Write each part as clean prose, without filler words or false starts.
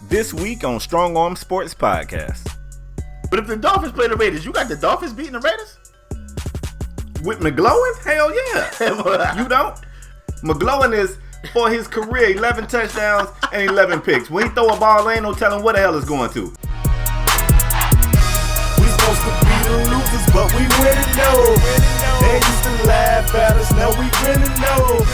This week on Strong Arm Sports Podcast. But if the Dolphins play the Raiders, you got the Dolphins beating the Raiders? With McGlowan? Hell yeah. You don't? McGlowan is, for his career, 11 touchdowns and 11 picks. When he throw a ball, ain't no telling what the hell it's going to. We supposed to be the losers, but we winning though. They used to laugh at us, now we winning though.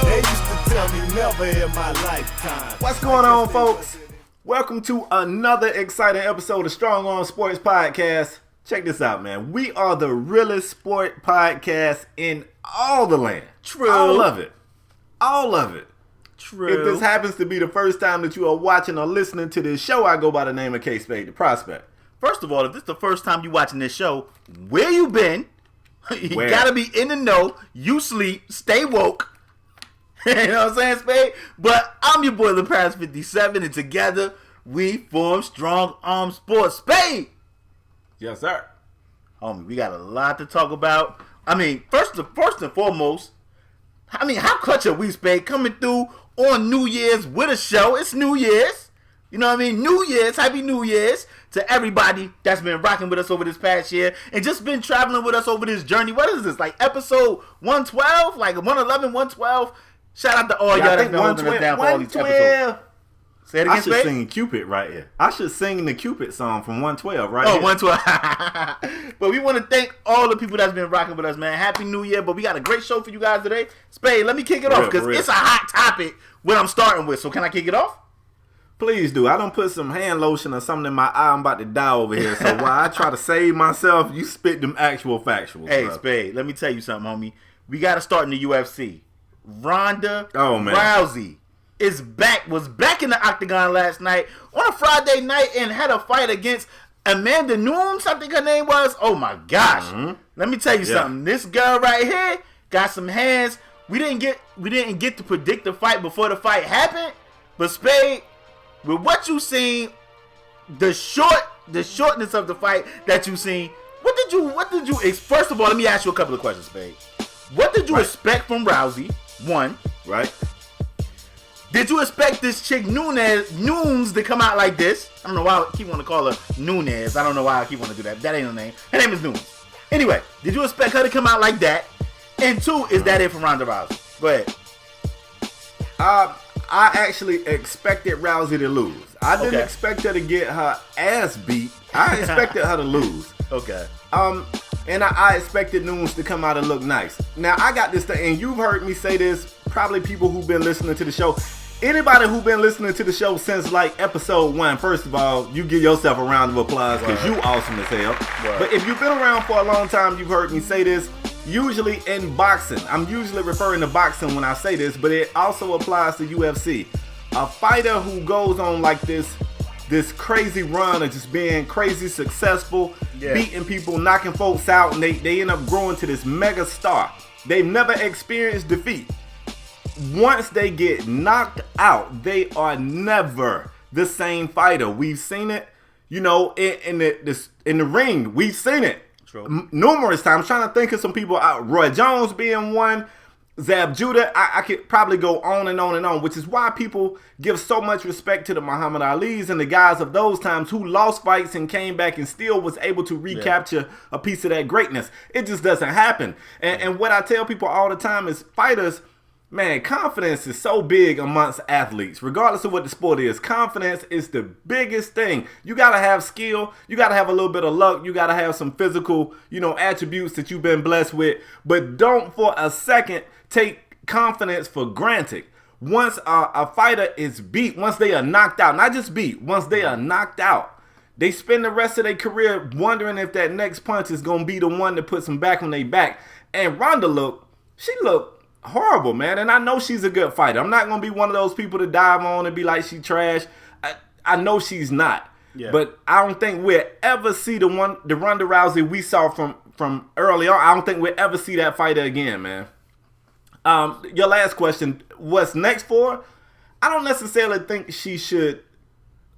They used to tell me never in my lifetime. What's going on, folks? Welcome to another exciting episode of Strong Arm Sports Podcast. Check this out, man. We are the realest sport podcast in all the land. True. All of it. All of it. True. If this happens to be the first time that you are watching or listening to this show, I go by the name of K-Spade, the prospect. First of all, if this is the first time you watching this show, where you been? You Where? gotta be in the know. You sleep. Stay woke. You know what I'm saying, Spade? But I'm your boy, LePass 57, and together we form Strong Arm Sports. Spade! Yes, sir. Homie, we got a lot to talk about. I mean, first and foremost, how clutch are we, Spade? Coming through on New Year's with a show. It's New Year's. You know what I mean? New Year's. Happy New Year's to everybody that's been rocking with us over this past year and just been traveling with us over this journey. What is this? Like episode 112? Like 111, 112? Shout out to all y'all that's been holding us down for all these episodes. Say it again, I should Spade? sing Cupid right here. I should sing the Cupid song from 112 right Oh, here. 112. But we want to thank all the people that's been rocking with us, man. Happy New Year. But we got a great show for you guys today. Spade, let me kick it off because it's a hot topic what I'm starting with. So can I kick it off? Please do. I done put some hand lotion or something in my eye. I'm about to die over here. So while I try to save myself, you spit them actual factuals. Hey, bro. Spade, let me tell you something, homie. We got to start in the UFC. Ronda man. Rousey was back in the octagon last night on a Friday night and had a fight against Amanda Nunes, I think her name was. Oh my gosh. Mm-hmm. Let me tell you something. This girl right here got some hands. We didn't get to predict the fight before the fight happened. But Spade, with what you seen, the shortness of the fight that you seen, what did you first of all, let me ask you a couple of questions, Spade. What did you expect from Rousey? One, Right? did you expect this chick Nunes to come out like this? I don't know why I keep wanting to call her Nunes. I don't know why I keep wanting to do that. That ain't her name. Her name is Nunes. Anyway, did you expect her to come out like that? And two, is that it for Ronda Rousey? Go ahead. I actually expected Rousey to lose. I didn't Okay. expect her to get her ass beat. I expected her to lose. Okay. And I expected Nunes to come out and look nice. Now, I got this thing, and you've heard me say this, probably people who've been listening to the show. Anybody who's been listening to the show since, like, episode 1, first of all, you give yourself a round of applause because you awesome as hell. Right. But if you've been around for a long time, you've heard me say this, usually in boxing. I'm usually referring to boxing when I say this, but it also applies to UFC. A fighter who goes on, like, this crazy run of just being crazy successful, beating people, knocking folks out, and they end up growing to this mega star. They've never experienced defeat. Once they get knocked out, they are never the same fighter. We've seen it, you know, in the ring. We've seen it numerous times. I'm trying to think of some people. Roy Jones being one. Zab Judah, I could probably go on and on and on, which is why people give so much respect to the Muhammad Ali's and the guys of those times who lost fights and came back and still was able to recapture a piece of that greatness. It just doesn't happen. And what I tell people all the time is fighters, man, confidence is so big amongst athletes, regardless of what the sport is. Confidence is the biggest thing. You got to have skill. You got to have a little bit of luck. You got to have some physical, attributes that you've been blessed with. But don't for a second take confidence for granted. Once a fighter is beat, once they are knocked out, not just beat, once they are knocked out, they spend the rest of their career wondering if that next punch is going to be the one that puts them back on their back. And Ronda looked horrible, man. And I know she's a good fighter. I'm not going to be one of those people to dive on and be like she trash. I know she's not. Yeah. But I don't think we'll ever see the Ronda Rousey we saw from early on. I don't think we'll ever see that fighter again, man. Your last question, what's next for her? I don't necessarily think she should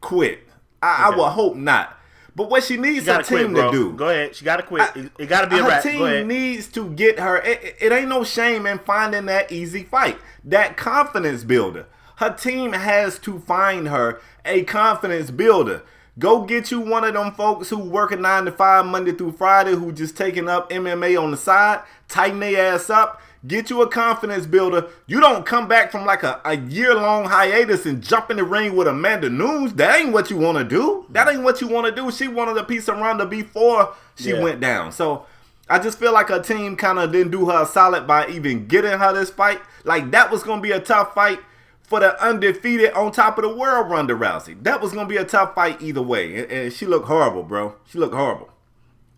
quit. I would hope not. But what she needs her team to do. Go ahead. She got to quit. It got to be a wrap. Her team needs to get her. It ain't no shame in finding that easy fight. That confidence builder. Her team has to find her a confidence builder. Go get you one of them folks who work a 9 to 5 Monday through Friday, who just taking up MMA on the side, tighten their ass up. Get you a confidence builder. You don't come back from like a year-long hiatus and jump in the ring with Amanda Nunes. That ain't what you want to do. That ain't what you want to do. She wanted a piece of Ronda before she went down. So I just feel like her team kind of didn't do her a solid by even getting her this fight. Like, that was going to be a tough fight for the undefeated on top of the world Ronda Rousey. That was going to be a tough fight either way. And she looked horrible, bro. She looked horrible.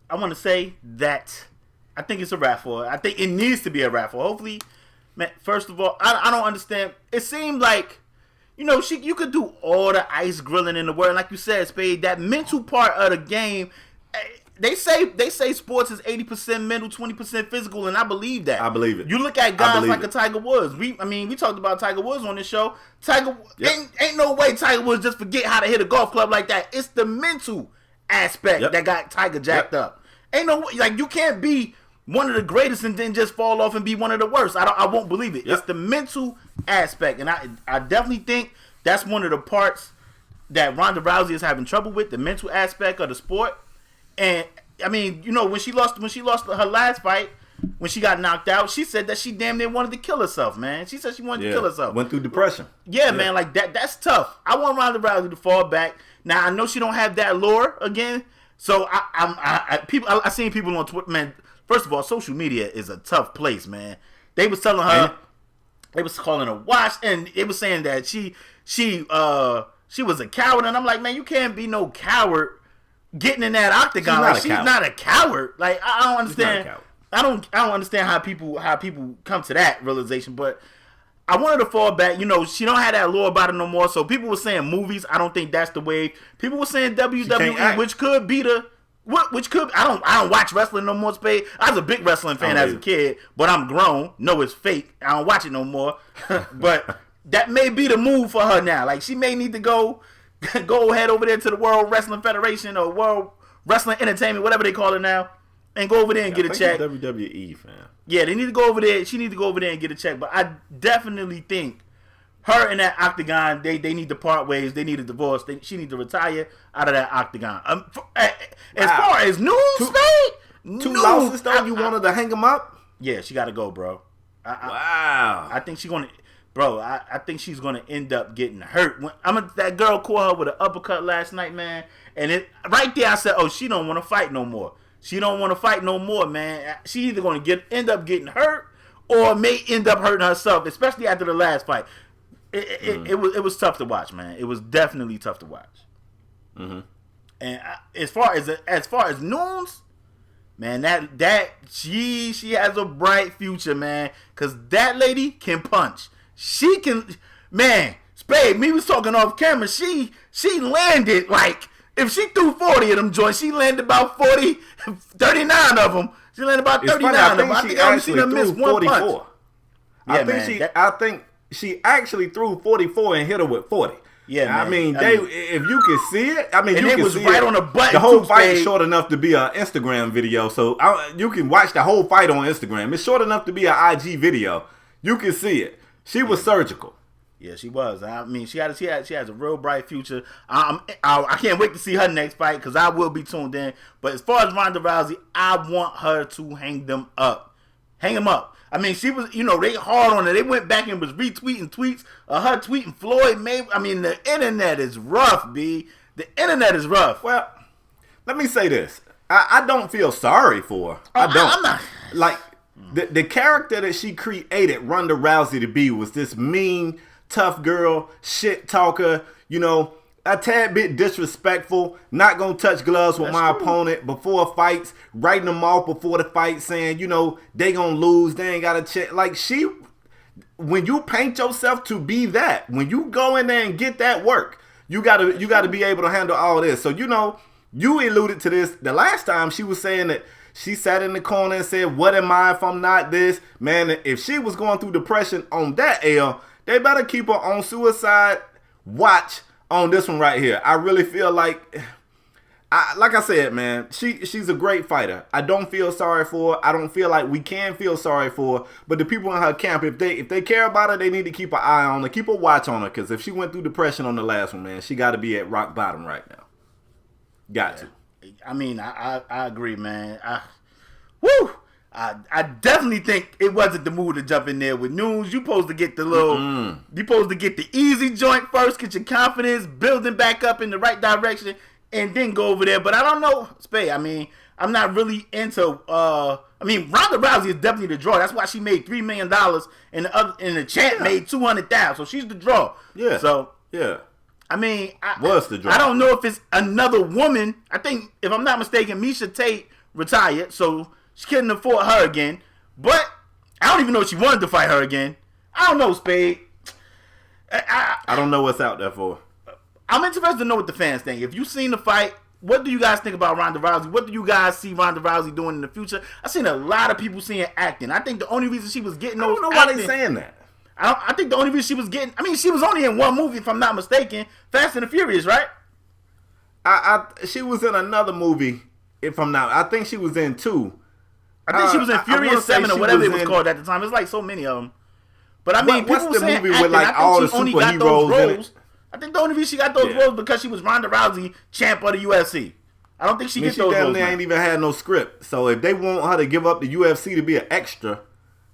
I want to say that I think it's a wrap for her. I think it needs to be a wrap for her. Hopefully, man, first of all, I don't understand. It seemed like, you could do all the ice grilling in the world. Like you said, Spade, that mental part of the game, they say sports is 80% mental, 20% physical, and I believe that. I believe it. You look at guys like a Tiger Woods. We talked about Tiger Woods on this show. Ain't no way Tiger Woods just forget how to hit a golf club like that. It's the mental aspect that got Tiger jacked up. Ain't no way, like, you can't be one of the greatest and then just fall off and be one of the worst. I won't believe it. It's the mental aspect, and I definitely think that's one of the parts that Ronda Rousey is having trouble with, the mental aspect of the sport. And I mean, when she lost her last fight, when she got knocked out, she said that she damn near wanted to kill herself, man. She said she wanted to kill herself. Went through depression. Yeah, man, like that's tough. I want Ronda Rousey to fall back. Now I know she don't have that lure again, so I seen people on Twitter, man. First of all, social media is a tough place, man. They was telling her, they was calling her wash, and it was saying that she was a coward, and I'm like, man, you can't be no coward getting in that octagon. She's not a coward. Like, I don't understand. I don't understand how people come to that realization. But I wanted to fall back. She don't have that lore about it no more. So people were saying movies. I don't think that's the wave. People were saying WWE, which could be the. I don't watch wrestling no more, Spade. I was a big wrestling fan as a kid, but I'm grown. No, it's fake. I don't watch it no more. But that may be the move for her now. Like, she may need to go head over there to the World Wrestling Federation or World Wrestling Entertainment, whatever they call it now, and go over there and get a check. WWE, fam. Yeah, they need to go over there. She needs to go over there and get a check. But I definitely think her in that octagon, they need to part ways. They need a divorce. She needs to retire out of that octagon. As far as news, two losses though. You wanted to hang them up? Yeah, she got to go, bro. Wow. I think she's gonna, bro. I think she's gonna end up getting hurt. That girl caught her with an uppercut last night, man. And right there, I said, oh, she don't want to fight no more. She don't want to fight no more, man. She either gonna end up getting hurt or may end up hurting herself, especially after the last fight. It was tough to watch, man. It was definitely tough to watch. Mm-hmm. And as far as Nunes, man, that she has a bright future, man. Cause that lady can punch. She can, man. Spade, me was talking off camera. She landed like, if she threw 40 of them joints, she landed about 39 of them. She landed about 39 of them. I think I only seen her miss one punch. Yeah, I think she actually threw 44 and hit her with 40. Yeah, man. I mean, if you can see it, and you it was right on the button. The whole fight is short enough to be an Instagram video, so you can watch the whole fight on Instagram. It's short enough to be an IG video. You can see it. She was surgical. Yeah, she was. I mean, she has a real bright future. I can't wait to see her next fight because I will be tuned in. But as far as Ronda Rousey, I want her to hang them up. Hang them up. I mean, she was, they hard on her. They went back and was retweeting tweets of her tweeting Floyd Mayweather. I mean, the internet is rough, B. The internet is rough. Well, let me say this. I don't feel sorry for her. I don't. I'm not. Like, the character that she created Ronda Rousey to be was this mean, tough girl, shit talker, a tad bit disrespectful, not gonna touch gloves with my opponent before fights, writing them off before the fight, saying, they gonna lose, they ain't gotta check. Like, when you paint yourself to be that, when you go in there and get that work, you gotta be able to handle all this. So, you alluded to this the last time. She was saying that she sat in the corner and said, what am I if I'm not this? Man, if she was going through depression on that L, they better keep her on suicide watch on this one right here. I really feel like Like I said, man, she's a great fighter. I don't feel sorry for her. I don't feel like we can feel sorry for her. But the people in her camp, if they care about her, they need to keep an eye on her, keep a watch on her. Because if she went through depression on the last one, man, she got to be at rock bottom right now. Got to. I mean, I agree, man. I definitely think it wasn't the move to jump in there with News. You supposed to get the you supposed to get the easy joint first, get your confidence building back up in the right direction, and then go over there. But I don't know, Spade. I mean, I'm not really into. I mean, Ronda Rousey is definitely the draw. That's why she made $3 million, and the champ made $200,000. So she's the draw. Yeah. So yeah. I mean, What's the draw? I don't know if it's another woman. I think, if I'm not mistaken, Miesha Tate retired, so she couldn't afford her again. But I don't even know if she wanted to fight her again. I don't know, Spade. I don't know what's out there for. I'm interested to know what the fans think. If you've seen the fight, what do you guys think about Ronda Rousey? What do you guys see Ronda Rousey doing in the future? I've seen a lot of people seeing acting. I think the only reason she was getting those I don't know why they're saying that. I think the only reason she was getting... I mean, she was only in one movie, if I'm not mistaken. Fast and the Furious, right? She was in another movie, if I'm not... I think she was in 2. I think she was in Furious 7 or whatever it was called at the time. It's like so many of them. But I mean, what's people the saying movie acting, with like all the superheroes in it? I think the only reason she got those roles because she was Ronda Rousey, champ of the UFC. I don't think she gets those roles. She definitely ain't even had no script. So if they want her to give up the UFC to be an extra,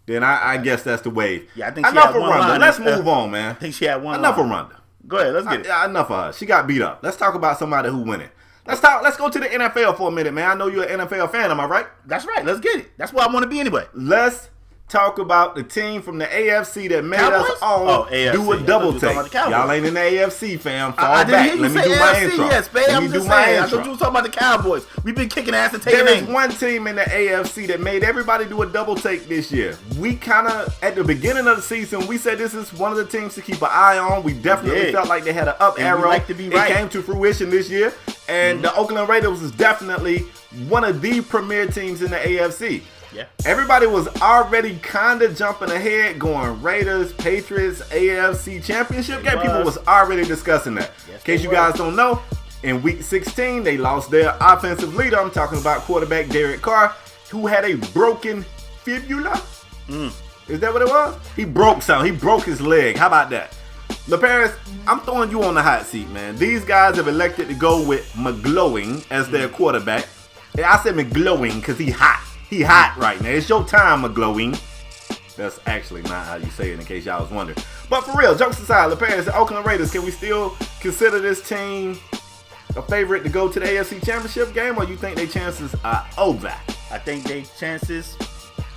then I guess that's the wave. Yeah, I think she enough had of Ronda. line. Let's move on, man. I think she had one. Enough of Ronda. Go ahead, let's get it. Enough of her. She got beat up. Let's talk about somebody who winning. Let's go to the NFL for a minute, man. I know you're an NFL fan, am I right? That's right. Let's get it. That's where I want to be anyway. Let's talk about the team from the AFC that made Cowboys? us all do a double take. Y'all ain't in the AFC, fam. Fall back. Let me do my intro. Yes, babe. I'm just saying. I thought you was talking about the Cowboys. We've been kicking ass and taking names. There is one team in the AFC that made everybody do a double take this year. We kind of, at the beginning of the season, we said this is one of the teams to keep an eye on. We definitely felt like they had an up arrow. Like to be right. It came to fruition this year. And the Oakland Raiders is definitely one of the premier teams in the AFC. Yeah. Everybody was already kind of jumping ahead, going Raiders, Patriots, AFC Championship game. People was already discussing that. Yes, in case you guys don't know, in Week 16, they lost their offensive leader. I'm talking about quarterback Derek Carr, who had a broken fibula. Is that what it was? He broke something. He broke his leg. How about that? LaParis, I'm throwing you on the hot seat, man. These guys have elected to go with McGlowing as their quarterback. I said McGlowing because he hot. He hot right now. It's your time, McGlowing. That's actually not how you say it, in case y'all was wondering. But for real, jokes aside, LaParis, the Oakland Raiders, can we still consider this team a favorite to go to the AFC Championship game, or you think their chances are over? I think their chances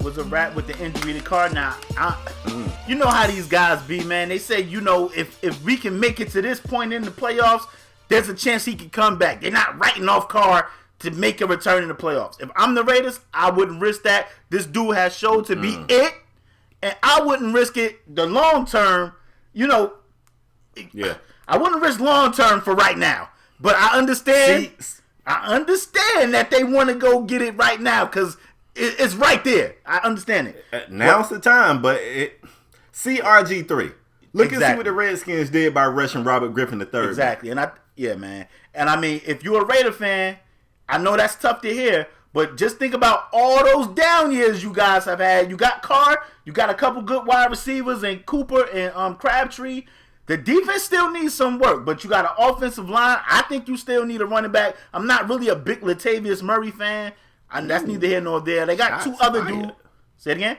was a wrap with the injury to Carr. Now, you know how these guys be, man. They say, you know, if we can make it to this point in the playoffs, there's a chance he can come back. They're not writing off Carr to make a return in the playoffs. If I'm the Raiders, I wouldn't risk that. This dude has showed to be it, and I wouldn't risk it the long term. You know, I wouldn't risk long term for right now. But I understand. I understand that they want to go get it right now because it's right there. I understand it. Now's the time, but see RG3. Look and see what the Redskins did by rushing Robert Griffin III. Exactly, man. And I mean, if you're a Raider fan, I know that's tough to hear, but just think about all those down years you guys have had. You got Carr, you got a couple good wide receivers, and Cooper and Crabtree. The defense still needs some work, but you got an offensive line. I think you still need a running back. I'm not really a big Latavius Murray fan. That's neither here nor there. They got two other dudes. Say it again?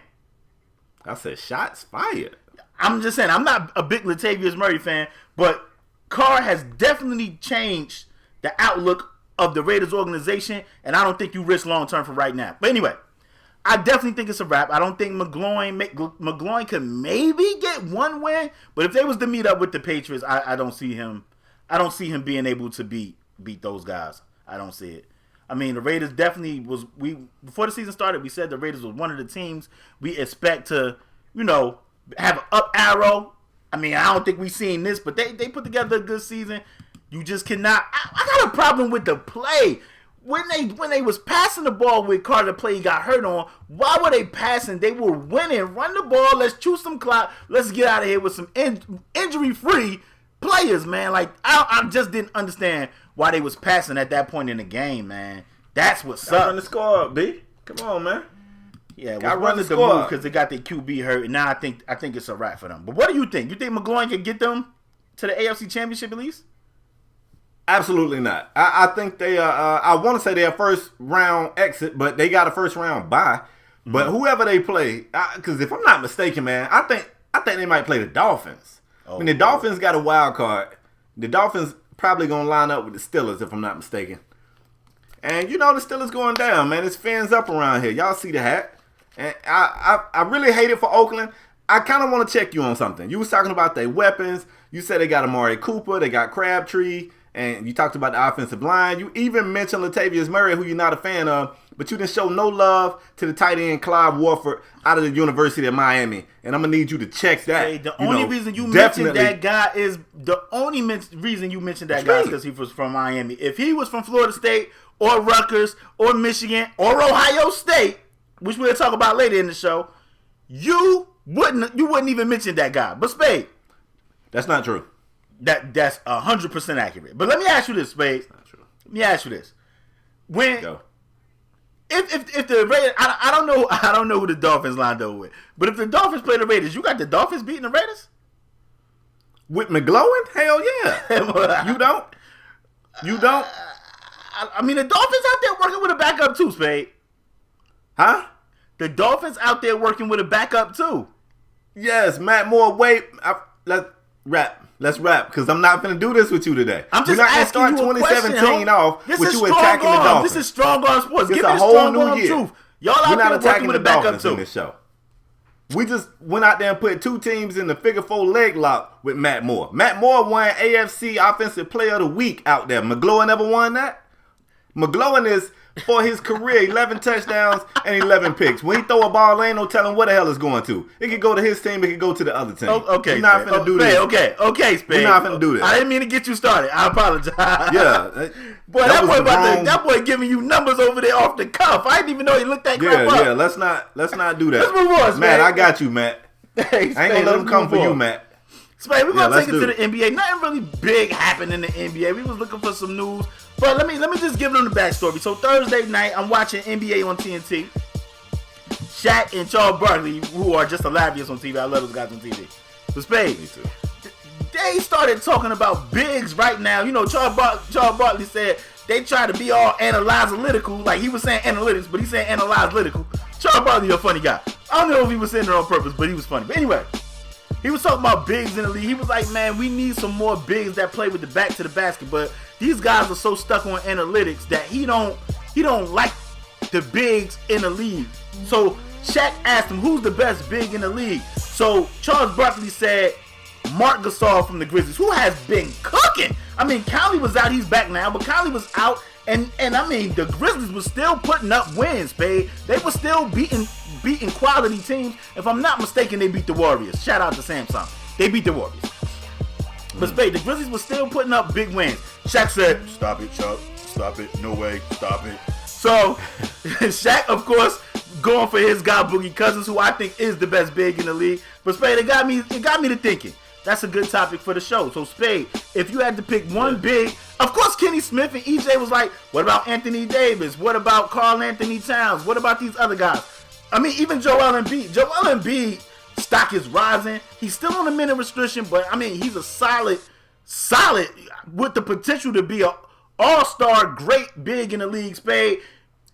I said shots fired. I'm just saying, I'm not a big Latavius Murray fan, but Carr has definitely changed the outlook of the Raiders organization, and I don't think you risk long term for right now. But anyway, I definitely think it's a wrap. I don't think McGloin could maybe get one win, but if they was to meet up with the Patriots, I don't see him. I don't see him being able to beat those guys. I don't see it. I mean, the Raiders definitely was. Before the season started, we said the Raiders was one of the teams we expect to, you know, have an up arrow. I mean, I don't think we've seen this, but they put together a good season. You just cannot. I got a problem with the play. When they was passing the ball with Carter, play he got hurt on, why were they passing? They were winning. Run the ball. Let's chew some clock. Let's get out of here with some injury-free. players, man. Like, I just didn't understand why they was passing at that point in the game, man. That's what sucked. Run the score up, B. Come on, man. Yeah, got run the the score move because they got their QB hurt, and now I think it's a wrap for them. But what do you think? You think McGloin can get them to the AFC Championship at least? Absolutely not. I think they I want to say they're a first round exit, but they got a first round bye. Mm-hmm. But whoever they play, because if I'm not mistaken, man, I think they might play the Dolphins. I mean, the Dolphins got a wild card. The Dolphins probably gonna line up with the Steelers if I'm not mistaken. And you know the Steelers going down, man. It's fans up around here. Y'all see the hat. And I really hate it for Oakland. I kind of want to check you on something. You was talking about their weapons. You said they got Amari Cooper. They got Crabtree. And you talked about the offensive line. You even mentioned Latavius Murray, who you're not a fan of. But you didn't show no love to the tight end Clive Warford out of the University of Miami. And I'm going to need you to check that. Hey, the only reason you mentioned that guy is because he was from Miami. If he was from Florida State or Rutgers or Michigan or Ohio State, which we'll talk about later in the show, you wouldn't even mention that guy. But Spade, that's not true. That's 100% accurate. But let me ask you this, Spade. Not true. Let me ask you this: Go. If the Raiders, I don't know who the Dolphins lined up with, but if the Dolphins play the Raiders, you got the Dolphins beating the Raiders with McGloin? Hell yeah. You don't. I mean, the Dolphins out there working with a backup too, Spade. Huh? The Dolphins out there working with a backup too. Yes, Matt Moore. Wait, let's wrap, because I'm not going to do this with you today. I'm just asking you a question. 2017 off this with is you attacking the Dolphins. This is strong arm sports. It's Give me a the whole strong new arm year. truth. Y'all out We're not there attacking working with the a backup Dolphins too. in this show. We just went out there and put two teams in the figure four leg lock with Matt Moore. Matt Moore won AFC Offensive Player of the Week out there. McGloin never won that? McGloin is, for his career, 11 touchdowns and 11 picks. When he throw a ball, there ain't no telling where the hell it's going to. It could go to his team. It could go to the other team. Okay, we're not finna do this. Okay, Spade. We're not finna do this. I didn't mean to get you started. I apologize. Yeah. Boy, that boy giving you numbers over there off the cuff. I didn't even know he looked that crap up. Yeah, let's not do that. Let's move on, Matt, I got you, Matt. Hey, I ain't gonna let him come for you, Matt. Spade, we're gonna take it to the NBA. Nothing really big happened in the NBA. We was looking for some news. But let me just give them the backstory. So Thursday night, I'm watching NBA on TNT. Shaq and Charles Barkley, who are just hilarious on TV. I love those guys on TV. But Spade, me too. They started talking about bigs right now. You know, Charles Barkley said they try to be all analytical. Like he was saying analytics, but he's saying analytical. Charles Barkley a funny guy. I don't know if he was saying it on purpose, but he was funny. But anyway, he was talking about bigs in the league. He was like, man, we need some more bigs that play with the back to the basket. But these guys are so stuck on analytics that he don't like the bigs in the league. So Shaq asked him, who's the best big in the league? So Charles Barkley said, Mark Gasol from the Grizzlies, who has been cooking. I mean, Conley was out. He's back now, but Conley was out. And I mean, the Grizzlies were still putting up wins, Spade. They were still beating quality teams. If I'm not mistaken, they beat the Warriors. Shout out to Samsung. They beat the Warriors. But Spade, the Grizzlies were still putting up big wins. Shaq said, stop it, Chuck. Stop it. No way. Stop it. So, Shaq, of course, going for his guy, Boogie Cousins, who I think is the best big in the league. But Spade, it got me to thinking. That's a good topic for the show. So, Spade, if you had to pick one big, of course, Kenny Smith and EJ was like, what about Anthony Davis? What about Karl Anthony Towns? What about these other guys? I mean, even Joel Embiid. Joel Embiid stock is rising. He's still on a minute restriction, but I mean, he's a solid with the potential to be a all-star great big in the league, Spade.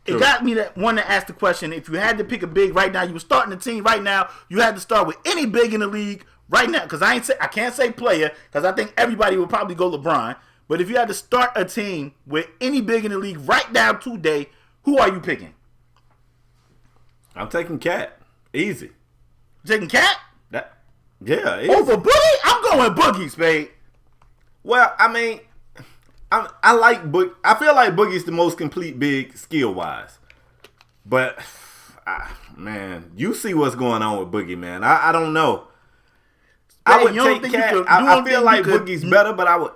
It got me to want to ask the question, if you had to pick a big right now, you were starting the team right now, you had to start with any big in the league right now, because I can't say player, because I think everybody would probably go LeBron, but if you had to start a team with any big in the league right now today, who are you picking? I'm taking Cat. Easy. Taking Cat? Yeah. Easy. Over Boogie? I'm going Boogie, Spade. Well, I mean, I like Boogie. I feel like Boogie's the most complete big skill-wise. But, man, you see what's going on with Boogie, man. I don't know. I would take Cat. I feel like Boogie's better, but I would.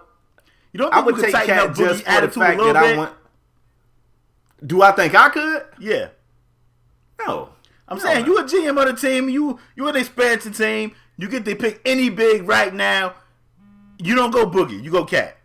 You don't think I would take Cat just for the fact that I want. Do I think I could? Yeah. No. I'm saying you a GM of the team. You an expansion team. You get to pick any big right now. You don't go Boogie. You go Cat.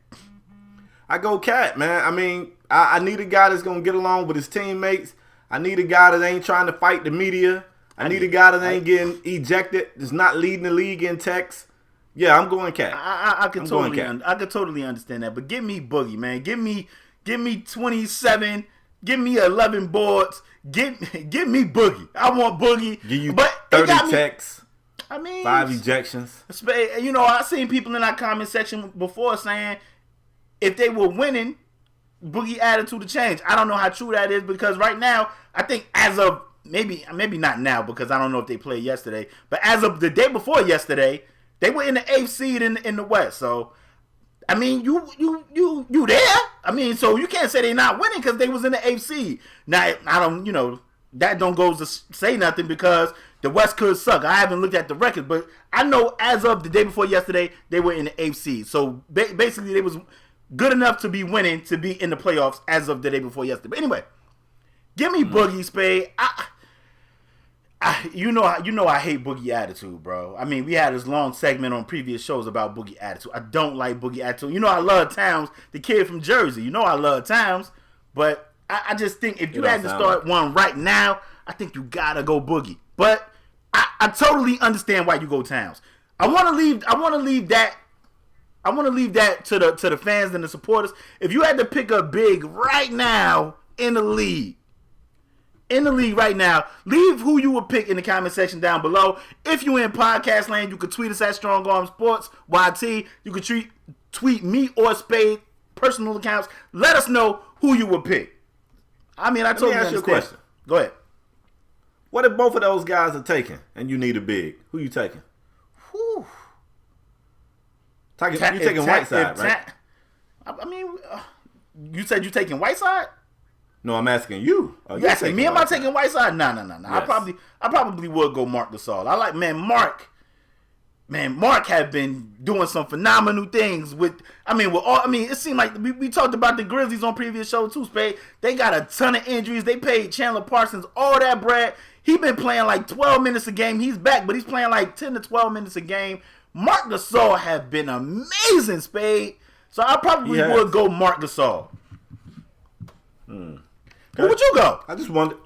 I go Cat, man. I mean, I need a guy that's going to get along with his teammates. I need a guy that ain't trying to fight the media. I need a guy that ain't getting ejected, that's not leading the league in texts. Yeah, I'm going Cat. I could totally understand that. But give me Boogie, man. Give me 27. Give me 11 boards. Give me Boogie. I want Boogie. Give you 30 texts. I mean, 5 ejections. You know, I've seen people in our comment section before saying if they were winning, Boogie attitude to change. I don't know how true that is because right now, I think as of maybe not now because I don't know if they played yesterday, but as of the day before yesterday, they were in the 8th seed in the West. So, I mean, you there? I mean, so you can't say they're not winning because they was in the 8th seed. Now, I don't, that don't go to say nothing because the West could suck. I haven't looked at the record, but I know as of the day before yesterday, they were in the 8th seed. So, basically, they was good enough to be winning to be in the playoffs as of the day before yesterday. But anyway, give me Boogie, Spade. You know I hate Boogie attitude, bro. I mean, we had this long segment on previous shows about Boogie attitude. I don't like Boogie attitude. You know I love Towns, the kid from Jersey. You know I love Towns, but I just think if you had to start one right now, I think you gotta go Boogie. But I totally understand why you go Towns. I want to leave that to the fans and the supporters. If you had to pick a big right now in the league right now, leave who you would pick in the comment section down below. If you're in podcast land, you can tweet us at Strong Arm Sports YT. You can tweet me or Spade personal accounts. Let us know who you would pick. I mean, I totally understand. Let me ask you a question. Go ahead. What if both of those guys are taken and you need a big? Who you taking? Whew. You taking Whiteside, right? I mean, you said you taking Whiteside? No, I'm asking you. You asking me? Am I taking Whiteside? No. Yes. I probably would go Marc Gasol. I like Mark. Man, Mark have been doing some phenomenal things it seemed like we talked about the Grizzlies on previous show too, Spade. They got a ton of injuries. They paid Chandler Parsons all that bread. He been playing like 12 minutes a game. He's back, but he's playing like 10 to 12 minutes a game. Marc Gasol have been amazing, Spade. So I probably would go Marc Gasol. Who would you go? I just wondered.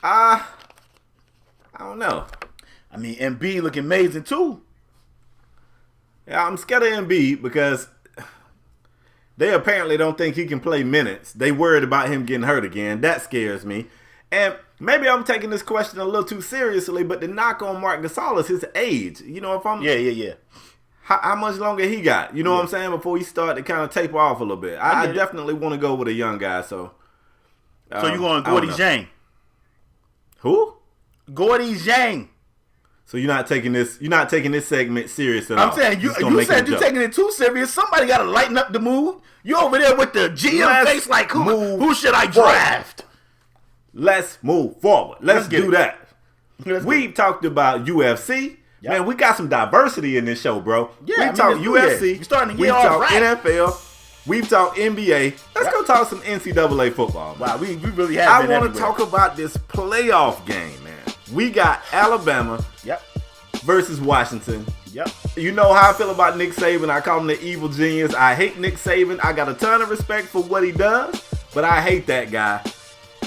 I don't know. I mean, Embiid look amazing too. Yeah, I'm scared of Embiid because they apparently don't think he can play minutes. They worried about him getting hurt again. That scares me. And maybe I'm taking this question a little too seriously, but the knock on Marc Gasol is his age. If I'm how much longer he got? You know what I'm saying? Before he start to kind of taper off a little bit. I definitely want to go with a young guy. So you going Gordy Zhang? Who? Gordy Zhang. So you're not taking this segment serious at all. I'm saying you said you're taking it too serious. Somebody got to lighten up the mood. You over there with the GM face like who should I draft? Let's move forward. Let's do that. We've talked about UFC. Yep. Man, we got some diversity in this show, bro. Yeah, we've talked UFC. You're starting to we've get talked NFL. We've talked NBA. Let's go talk some NCAA football. Wow, we really have. I want to talk about this playoff game, man. We got Alabama versus Washington. Yep. You know how I feel about Nick Saban. I call him the evil genius. I hate Nick Saban. I got a ton of respect for what he does, but I hate that guy.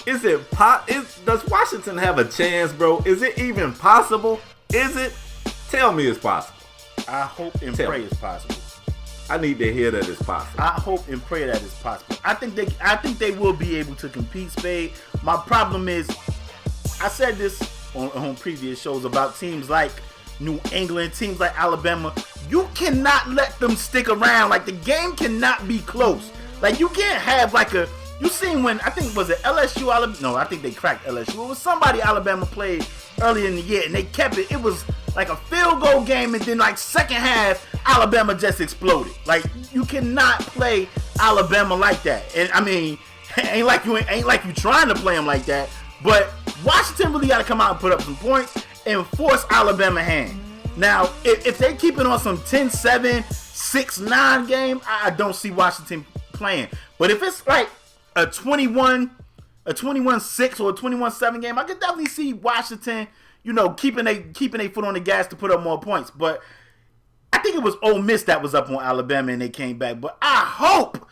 Does Washington have a chance, bro? Is it even possible? Is it? Tell me it's possible. I hope and pray it's possible. I need to hear that it's possible. I hope and pray that it's possible. I think they will be able to compete, Spade. My problem is, I said this on previous shows about teams like New England, teams like Alabama. You cannot let them stick around. Like, the game cannot be close. Like, you can't have you seen when, I think, was it LSU, Alabama? No, I think they cracked LSU. It was somebody Alabama played earlier in the year, and they kept it. It was like a field goal game, and then second half, Alabama just exploded. Like, you cannot play Alabama like that. And I mean, ain't like you trying to play them like that. But Washington really got to come out and put up some points and force Alabama hand. Now, if they keep it on some 10-7, 6-9 game, I don't see Washington playing. But if it's like a 21-6 or a 21-7 game, I could definitely see Washington, keeping a foot on the gas to put up more points. But I think it was Ole Miss that was up on Alabama and they came back. But I hope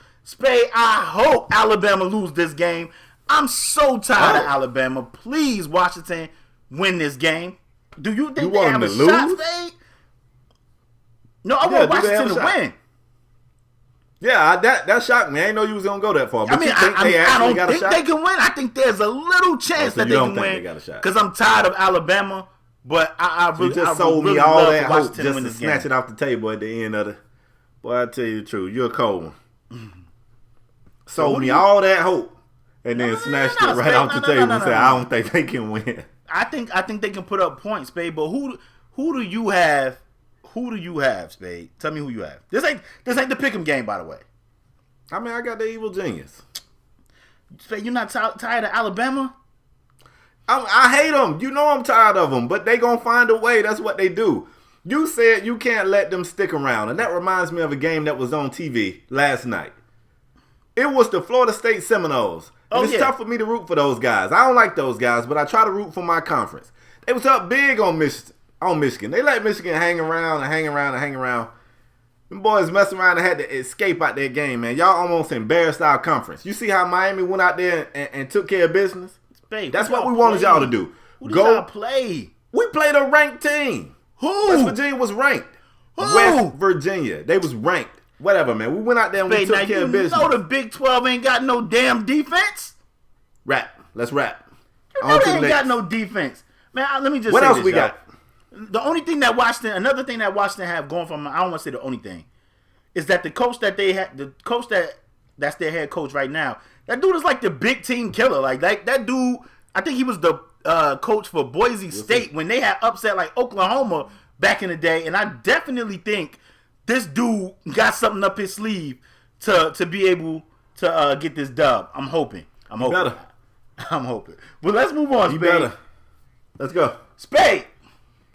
Alabama lose this game. I'm so tired of Alabama. Please, Washington, win this game. Do you think they have a shot, Spade? No, I want Washington to win. Yeah, that shocked me. I didn't know you was gonna go that far. But I don't think they can win. I think there's a little chance that they can win because I'm tired of Alabama. But I really sold me all that hope just to snatch it off the table at the end of the. Boy, I tell you the truth, you're a cold one. Sold me all that hope and then snatched it right off the table and said, I don't think they can win. I think they can put up points, Spade. But who do you have? Who do you have, Spade? Tell me who you have. This ain't the pick'em game, by the way. I mean, I got the evil genius. Spade, you're not tired of Alabama? I hate them. You know I'm tired of them, but they gonna find a way. That's what they do. You said you can't let them stick around, and that reminds me of a game that was on TV last night. It was the Florida State Seminoles. And it's tough for me to root for those guys. I don't like those guys, but I try to root for my conference. They was up big on Michigan. They let Michigan hang around. Them boys messed around and had to escape out their game, man. Y'all almost embarrassed our conference. You see how Miami went out there and took care of business? Babe, that's what we wanted y'all to do. Who did y'all play? We played a ranked team. Who? West Virginia was ranked. Who? West Virginia. They was ranked. Whatever, man. We went out there and we took care of business. You know the Big 12 ain't got no damn defense? Rap. Let's rap. You know they ain't got no defense. Man, let me just what say else this, we got? The only thing that another thing that Washington have going from, I don't want to say the only thing, is that the coach that they had, that's their head coach right now, that dude is like the big team killer. Like that dude, I think he was the coach for Boise State when they had upset like Oklahoma back in the day. And I definitely think this dude got something up his sleeve to be able to get this dub. I'm hoping. Better. I'm hoping. Well, let's move on, Spade. Better. Let's go. Spade.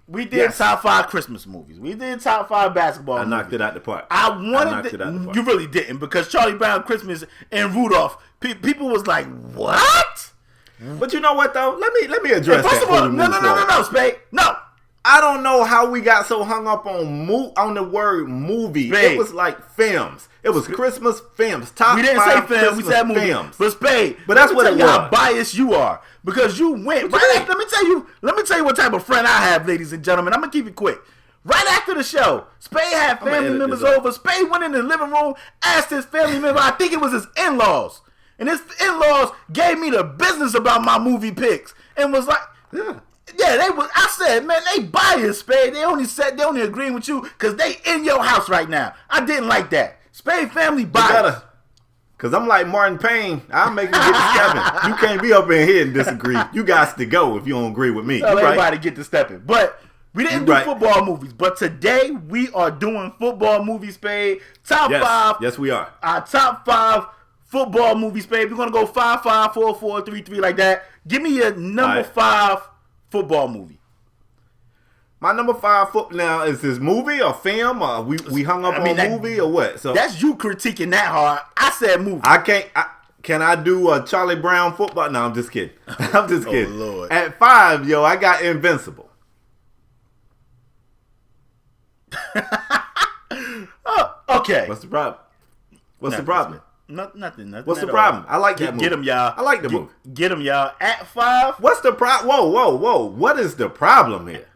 We did top 5 Christmas movies. We did top 5 basketball movies. I knocked it out the park. You really didn't, because Charlie Brown Christmas and Rudolph, people was like, what? But you know what, though? Let me address that. First of all, no, Spade. No. I don't know how we got so hung up on the word movie. Spade. It was like films. It was Christmas films. We didn't say films. We said movies. Films. But Spade. But that's what it was. How biased you are, because you went right after. Let me tell you what type of friend I have, ladies and gentlemen. I'm gonna keep it quick. Right after the show, Spade had family members over. Spade went in the living room, asked his family member. I think it was his in-laws, and his in-laws gave me the business about my movie picks and was like, Yeah, they was. I said, man, they biased, Spade. They only agreeing with you because they in your house right now. I didn't like that. Spade family biased. Because I'm like Martin Payne. I'll make you get to stepping. You can't be up in here and disagree. You got to go if you don't agree with me. Tell everybody get to stepping. But we didn't do football movies. But today we are doing football movies, Spade. Top 5. Yes, we are. Our top 5 football movies, Spade. We're going to go 5, 5, 4, 4, 3, 3 like that. Give me your number 5 football movie. My number 5 now, is this movie or film or we hung up on movie or what? So that's you critiquing that hard. I said movie. Can I do a Charlie Brown football? No, I'm just kidding. I'm just kidding. Lord. At 5, I got Invincible. Oh, okay. What's the problem? What's the problem? Nothing. What's the problem? I like that movie. Get him, y'all. I like the movie. Get him, y'all. At 5. What's the problem? Whoa. What is the problem here?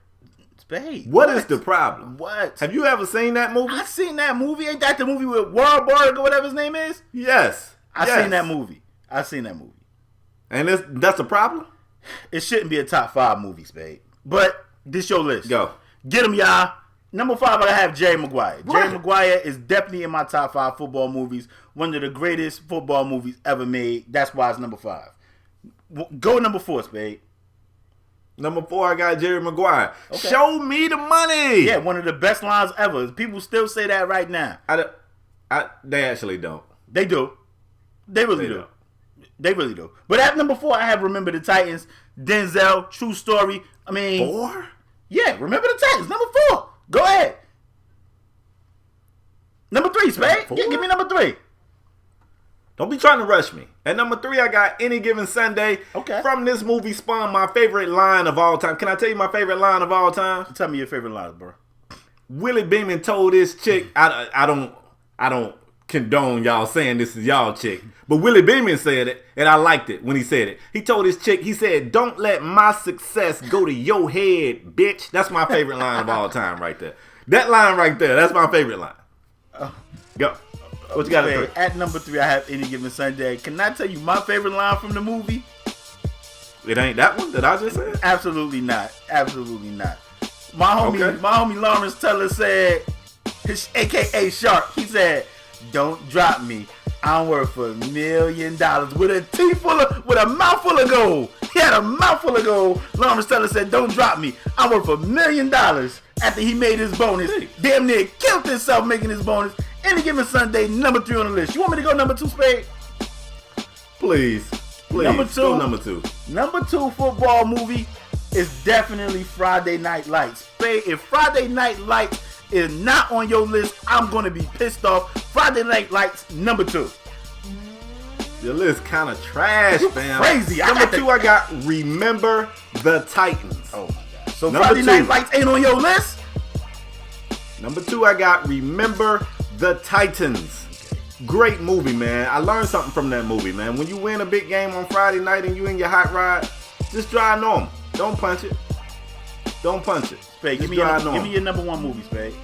Spade. What is the problem? What? Have you ever seen that movie? I seen that movie. Ain't that the movie with Wahlberg or whatever his name is? Yes. I seen that movie. And that's a problem? It shouldn't be a top 5 movie, Spade. But this your list. Go. Get him, y'all. Number 5, I have Jerry Maguire. What? Jerry Maguire is definitely in my top 5 football movies. One of the greatest football movies ever made. That's why it's number 5. Go number 4, Spade. Number 4, I got Jerry Maguire. Okay. Show me the money. Yeah, one of the best lines ever. People still say that right now. They actually don't. They do. They really do. They really do. But at number 4, I have Remember the Titans. Denzel, true story. I mean, 4? Yeah, Remember the Titans. Number 4. Go ahead. Number 3, Spade. Give me number 3. Don't be trying to rush me. At number 3, I got Any Given Sunday. Okay. From this movie spawned my favorite line of all time. Can I tell you my favorite line of all time? Tell me your favorite line, bro. Willie Beeman told this chick, I don't condone y'all saying this is y'all chick, but Willie Beeman said it, and I liked it when he said it. He told his chick, he said, "Don't let my success go to your head, bitch." That's my favorite line of all time right there. That line right there, that's my favorite line. Go. What you got to say? At number 3, I have Any Given Sunday. Can I tell you my favorite line from the movie? It ain't that one that I just said? Absolutely not. Absolutely not. My homie Lawrence Teller said, AKA Shark, he said, "Don't drop me. I'm worth $1 million with a mouthful of gold." He had a mouthful of gold. Lawrence Teller said, "Don't drop me. I'm worth $1 million." After he made his bonus, damn near killed himself making his bonus. Any Given Sunday, number 3 on the list. You want me to go number 2, Spade? Please. Number 2. Go number 2. Number 2 football movie is definitely Friday Night Lights. Spade, if Friday Night Lights is not on your list, I'm going to be pissed off. Friday Night Lights, number 2. Your list kind of trash, fam. Crazy. Number 2, I got Remember the Titans. Oh, my God. So Number Friday 2. Night Lights ain't on your list? Number 2, I got Remember the Titans. Great movie, man. I learned something from that movie, man. When you win a big game on Friday night and you in your hot rod, just drive normal. Don't punch it. Don't punch it. Spade, give me your number 1 movie, Spade.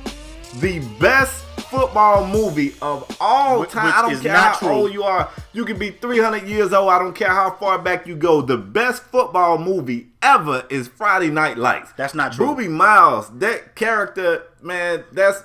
The best football movie of all time. I don't care how old you are. You can be 300 years old. I don't care how far back you go. The best football movie ever is Friday Night Lights. That's not true. Boobie Miles, that character, man, that's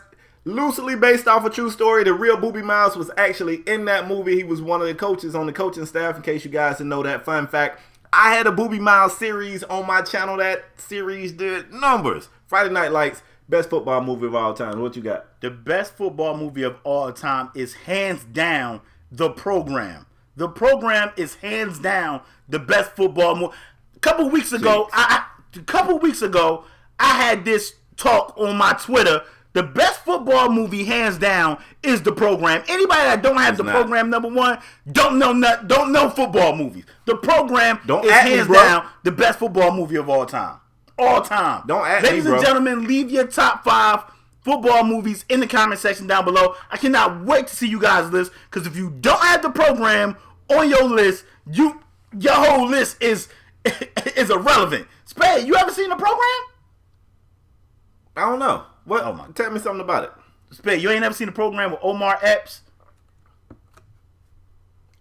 loosely based off a true story. The real Boobie Miles was actually in that movie. He was one of the coaches on the coaching staff, in case you guys didn't know that. Fun fact, I had a Boobie Miles series on my channel. That series did numbers. Friday Night Lights, best football movie of all time. What you got? The best football movie of all time is hands down The Program. The Program is hands down the best football movie. A couple weeks ago, I had this talk on my Twitter. The best football movie, hands down, is The Program. Anybody that don't have Program number 1 don't know football movies. The Program is hands down the best football movie of all time. All time. Don't at me, bro. Ladies and gentlemen, leave your top 5 football movies in the comment section down below. I cannot wait to see you guys' list, because if you don't have The Program on your list, your whole list is irrelevant. Spade, you ever seen The Program? I don't know. What? Tell me something about it. Spade, you ain't never seen The Program with Omar Epps?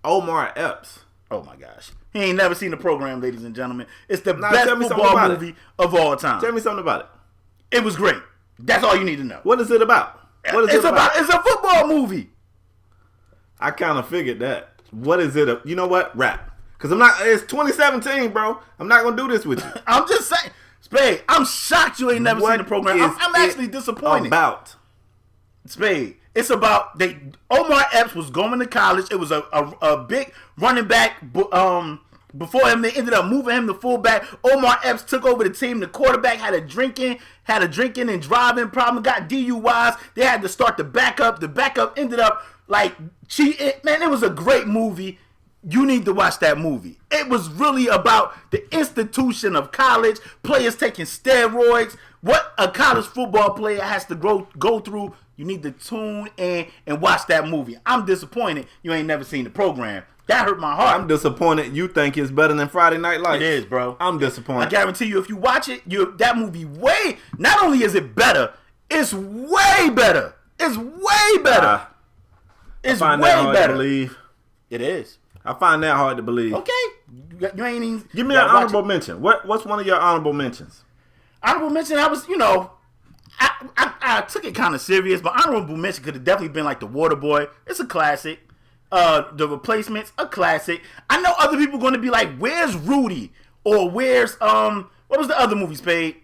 Omar Epps? Oh my gosh. He ain't never seen The Program, ladies and gentlemen. It's the best football movie of all time. Tell me something about it. It was great. That's all you need to know. What is it about? It's a football movie. I kind of figured that. What is it? You know what? Rap. Because it's 2017, bro. I'm not going to do this with you. I'm just saying. Spade, I'm shocked you ain't never seen The Program. I'm actually disappointed. About Spade, it's about Omar Epps was going to college. It was a big running back. Before him, they ended up moving him to fullback. Omar Epps took over the team. The quarterback had a drinking and driving problem. Got DUIs. They had to start the backup. The backup ended up like cheating. Man, it was a great movie. You need to watch that movie. It was really about the institution of college, players taking steroids, what a college football player has to go through. You need to tune in and watch that movie. I'm disappointed you ain't never seen The Program. That hurt my heart. I'm disappointed you think it's better than Friday Night Lights. It is, bro. I'm disappointed. I guarantee you, if you watch it, that movie not only is it better, it's way better. It's way better. It's way better. To believe. It is. I find that hard to believe. Okay. You ain't even... Give me an honorable mention. What's one of your honorable mentions? Honorable mention, I took it kind of serious, but honorable mention could have definitely been like The Waterboy. It's a classic. The Replacements, a classic. I know other people are going to be like, where's Rudy? Or where's, what was the other movie, Spade?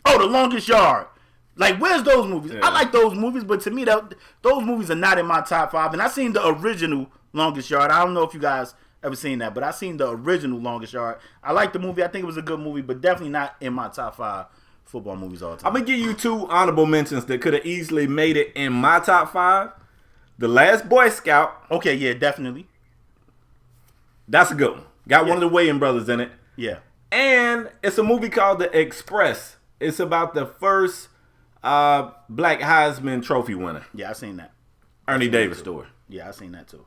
Oh, The Longest Yard. Like, where's those movies? Yeah. I like those movies, but to me, those movies are not in my top 5. And I seen the original Longest Yard. I don't know if you guys ever seen that, but I seen the original Longest Yard. I like the movie. I think it was a good movie, but definitely not in my top 5 football movies all the time. I'm going to give you 2 honorable mentions that could have easily made it in my top 5. The Last Boy Scout. Okay, yeah, definitely. That's a good one. Got one of the Wayans brothers in it. Yeah. And it's a movie called The Express. It's about the first Black Heisman Trophy winner. Yeah, I seen that. Ernie Davis story. Yeah, I seen that too.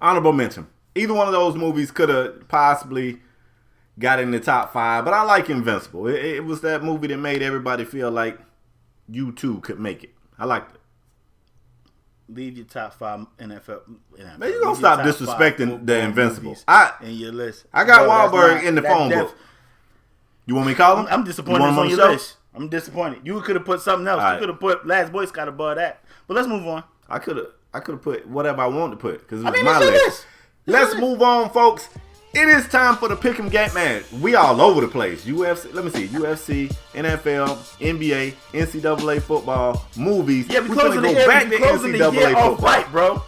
Honorable mention. Either one of those movies could have possibly got in the top 5, but I like Invincible. It was that movie that made everybody feel like you too could make it. I liked it. Leave your top 5 NFL. Man, you gonna stop disrespecting the Invincible. In your list. I got Wahlberg in the phone book. You want me to call him? I'm disappointed on your list. I'm disappointed. You could have put something else. You could have put Last Boy Scout above that. But let's move on. I could have put whatever I wanted to put because it was it's my your list. Let's move on, folks. It is time for the Pick'em game, man. We all over the place. UFC, let me see. UFC, NFL, NBA, NCAA football, movies. Yeah, we're closing the year. Closing the year off right, bro.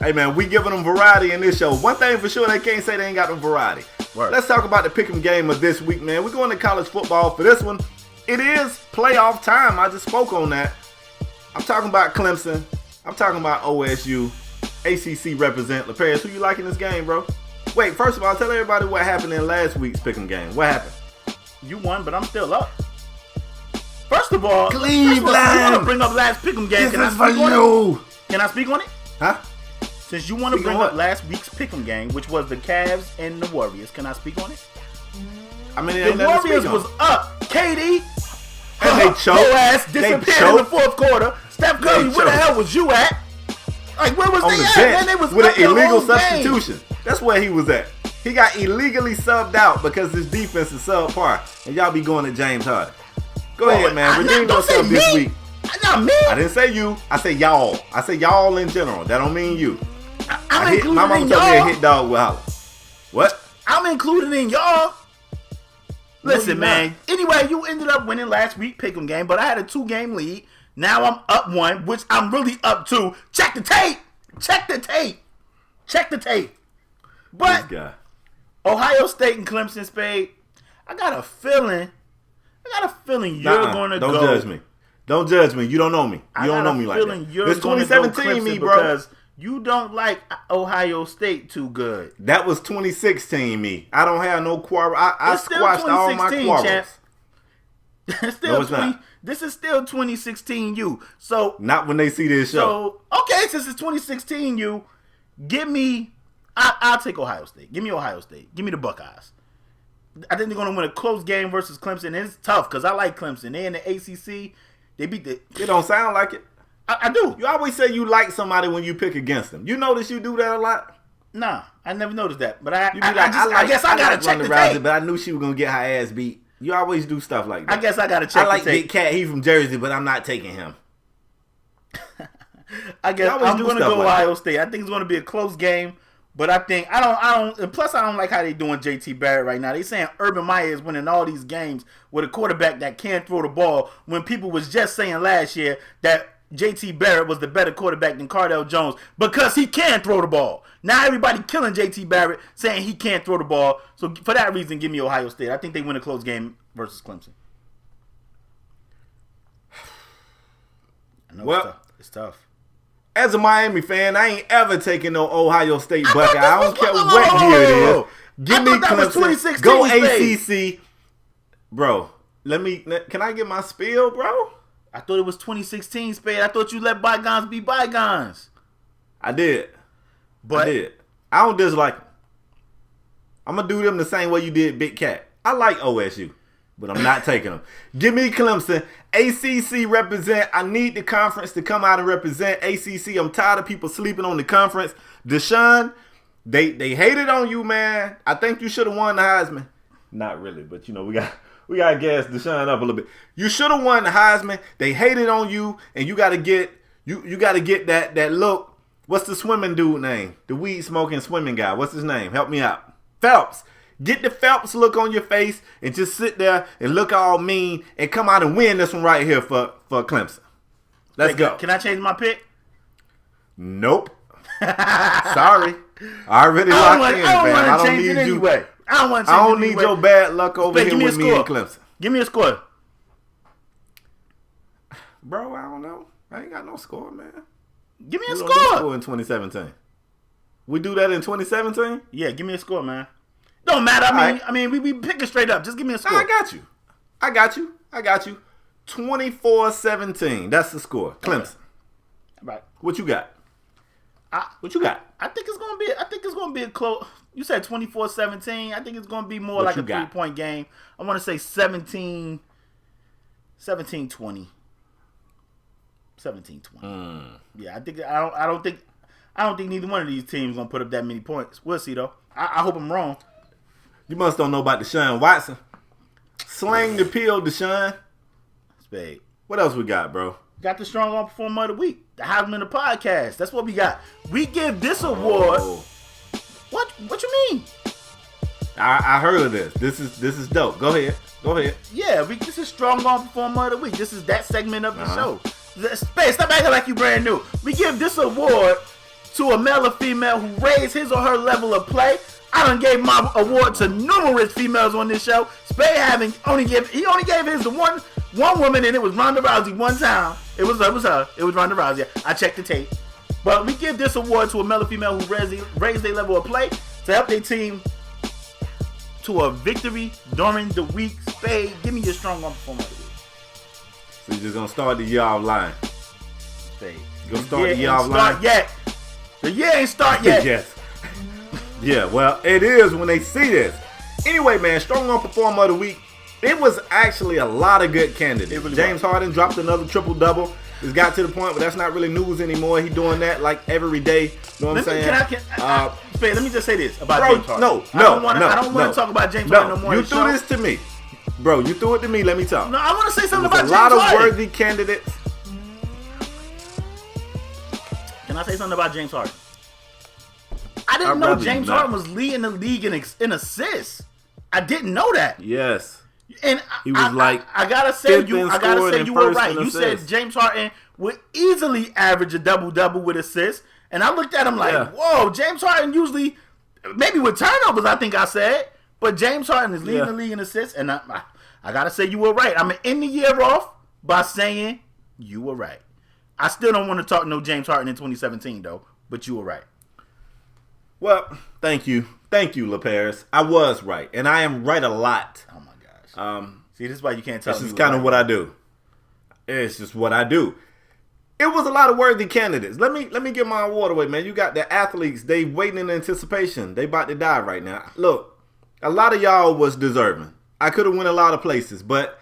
Hey, man, we giving them variety in this show. One thing for sure, they can't say they ain't got no variety. Right. Let's talk about the Pick'em game of this week, man. We're going to college football for this one. It is playoff time. I just spoke on that. I'm talking about Clemson. I'm talking about OSU. ACC represent. LaParis, who you like in this game, bro? Wait, first of all, tell everybody what happened in last week's Pick'em game. What happened? You won, but I'm still up. First of all, Cleveland. I want to bring up last Pick'em game. This is for you. Can I speak on it? Huh? Since you want to bring up last week's Pick'em game, which was the Cavs and the Warriors, can I speak on it? I mean, the Warriors was up. KD and they choked. Your ass disappeared in the fourth quarter. Steph Curry, where the hell was you at? Like, where was they at? Man, they was with an illegal substitution. That's where he was at. He got illegally subbed out because his defense is subpar. And y'all be going to James Harden. Go ahead, man. Redeem yourself this week. Not me. I didn't say you. I say y'all. I say y'all in general. That don't mean you. I'm included my mama in told y'all. me a hit dog will holler. What? I'm included in y'all. Listen, man. Anyway, you ended up winning last week Pick'em game, but I had a 2-game lead. Now I'm up 1, which I'm really up 2. Check the tape. Check the tape. Check the tape. But Ohio State and Clemson Spade, I got a feeling you're going to go. Don't judge me. Don't judge me. You don't know me. You don't know me like that. It's 2017 me, bro. Because you don't like Ohio State too good. That was 2016 me. I don't have no quarrel. I squashed all my quarrels. This is still 2016 you. So not when they see this show. So okay, since it's 2016 you, give me. I'll take Ohio State. Give me Ohio State. Give me the Buckeyes. I think they're going to win a close game versus Clemson. And it's tough because I like Clemson. They in the ACC. They beat the. It don't sound like it. I do. You always say you like somebody when you pick against them. You notice you do that a lot? Nah, I never noticed that. But I guess I got to check the tape. But I knew she was going to get her ass beat. You always do stuff like that. I guess I got to check the tape. I like Big Cat. He's from Jersey, but I'm not taking him. I guess I'm going to go Ohio State. I think it's going to be a close game. But I think I don't. Plus, I don't like how they doing JT Barrett right now. They saying Urban Meyer is winning all these games with a quarterback that can't throw the ball. When people was just saying last year that JT Barrett was the better quarterback than Cardell Jones because he can throw the ball. Now everybody killing JT Barrett saying he can't throw the ball. So for that reason, give me Ohio State. I think they win a close game versus Clemson. I know it's tough. As a Miami fan, I ain't ever taking no Ohio State Buckeye. I don't care what year it is. Give me Clemson. Go ACC. Bro, can I get my spiel, bro? I thought it was 2016, Spade. I thought you let bygones be bygones. I did. I don't dislike them. I'm going to do them the same way you did Big Cat. I like OSU, but I'm not taking them. Give me Clemson. ACC represent. I need the conference to come out and represent ACC. I'm tired of people sleeping on the conference. Deshaun, they hated on you, man. I think you should have won the Heisman. Not really, but we got to gas Deshaun up a little bit. You should have won the Heisman. They hated on you, and you got to get that look. What's the swimming dude name? The weed smoking swimming guy. What's his name? Help me out. Phelps. Get the Phelps look on your face and just sit there and look all mean and come out and win this one right here for Clemson. Let's go. Can I change my pick? Nope. Sorry. I already locked in, fam. I don't need you. Anyway. I don't need your bad luck over here with me and Clemson. Give me a score. Bro, I don't know. I ain't got no score, man. Give me a score. Score in 2017. We do that in 2017? Yeah, give me a score, man. Don't matter. I mean, we picking straight up. Just give me a score. I got you. 24-17. That's the score. Clemson. Right. What you got? What you got? I think it's gonna be a close. You said 24-17. I think it's gonna be more like a 3-point game. I want to say 17-20. 17-20. Yeah, I don't think neither one of these teams gonna put up that many points. We'll see though. I hope I'm wrong. You must don't know about Deshaun Watson. Slang the pill, Deshaun. Spade. What else we got, bro? Got the strong arm performer of the week. The Heisman of the podcast. That's what we got. We give this award. Oh. What you mean? I heard of this. This is dope. Go ahead. Yeah, this is strong arm performer of the week. This is that segment of the show. Spade, stop acting like you brand new. We give this award to a male or female who raised his or her level of play. I done gave my award to numerous females on this show. Spade only gave his to one woman, and it was Ronda Rousey one time. It was her. It was Ronda Rousey. I checked the tape. But we give this award to a male or female who raised their level of play to help their team to a victory during the week. Spade, give me your strong arm performer of the week. So you're just gonna start the year off line. Spade. You gonna start the year off line? The year ain't start yet. Yes. Yeah, well, it is when they see this. Anyway, man, strong arm performer of the week. It was actually a lot of good candidates. Really James Harden dropped another triple-double. It's got to the point where that's not really news anymore. He doing that like every day. You know what I'm saying? Spade, let me just say this about bro, James Harden. I don't want to talk about James Harden no more. You threw this to me. Bro, you threw it to me. Let me talk. No, I want to say something about James A Harden. lot of worthy candidates. Can I say something about James Harden? I didn't know James Harden was leading the league in assists. I didn't know that. Yes. And he was I gotta say you were right. You said James Harden would easily average a double-double with assists. And I looked at him like, whoa, James Harden usually, maybe with turnovers, I think I said. But James Harden is leading the league in assists. And I gotta say you were right. I'm gonna end the year off by saying you were right. I still don't want to talk no James Harden in 2017 though, but you were right. Well, thank you, LaParis. I was right, and I am right a lot. Oh my gosh. See, this is why you can't tell me. This is kind of what I do. It's just what I do. It was a lot of worthy candidates. Let me give my award away, man. You got the athletes. They waiting in anticipation. They about to die right now. Look, a lot of y'all was deserving. I could have went a lot of places, but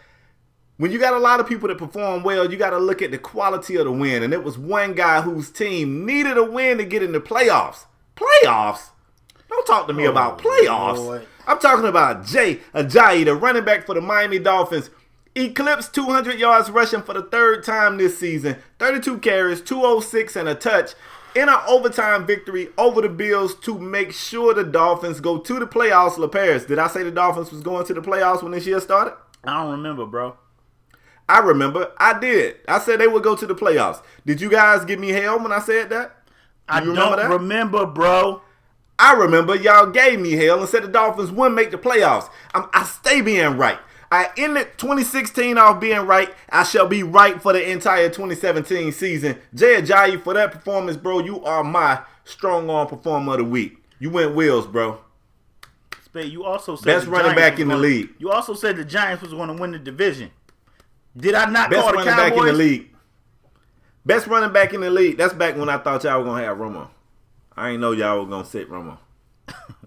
when you got a lot of people that perform well, you got to look at the quality of the win. And it was one guy whose team needed a win to get in the playoffs. Playoffs? Don't talk to me about playoffs. Lord. I'm talking about Jay Ajayi, the running back for the Miami Dolphins. Eclipsed 200 yards rushing for the third time this season. 32 carries, 206 and a touch in an overtime victory over the Bills to make sure the Dolphins go to the playoffs. LaParis, did I say the Dolphins was going to the playoffs when this year started? I don't remember, bro. I remember. I did. I said they would go to the playoffs. Did you guys give me hell when I said that? I don't remember, bro. I remember y'all gave me hell and said the Dolphins wouldn't make the playoffs. I stay being right. I ended 2016 off being right. I shall be right for the entire 2017 season. Jay Ajayi, for that performance, bro, you are my strong arm performer of the week. You went wheels, bro. Spade, you also said best running back in the league. You also said the Giants was going to win the division. Did I not best call the running Cowboys? Back in the league. Best running back in the league. That's back when I thought y'all were going to have Romo. I ain't know y'all were going to sit Romo.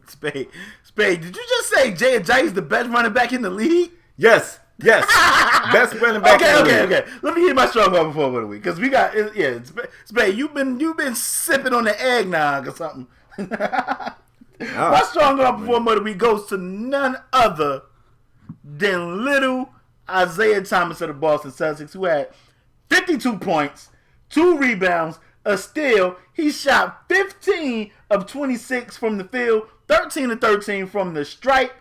Spade, did you just say Jay Ajayi's the best running back in the league? Yes. Best running back in the league. Okay. Let me get my strong arm performer of the week. Because we got, Spade, you've been sipping on the eggnog or something. My strong arm performer of the week goes to none other than little Isaiah Thomas of the Boston Celtics, who had 52 points, 2 rebounds, a steal. He shot 15 of 26 from the field, 13 of 13 from the stripe,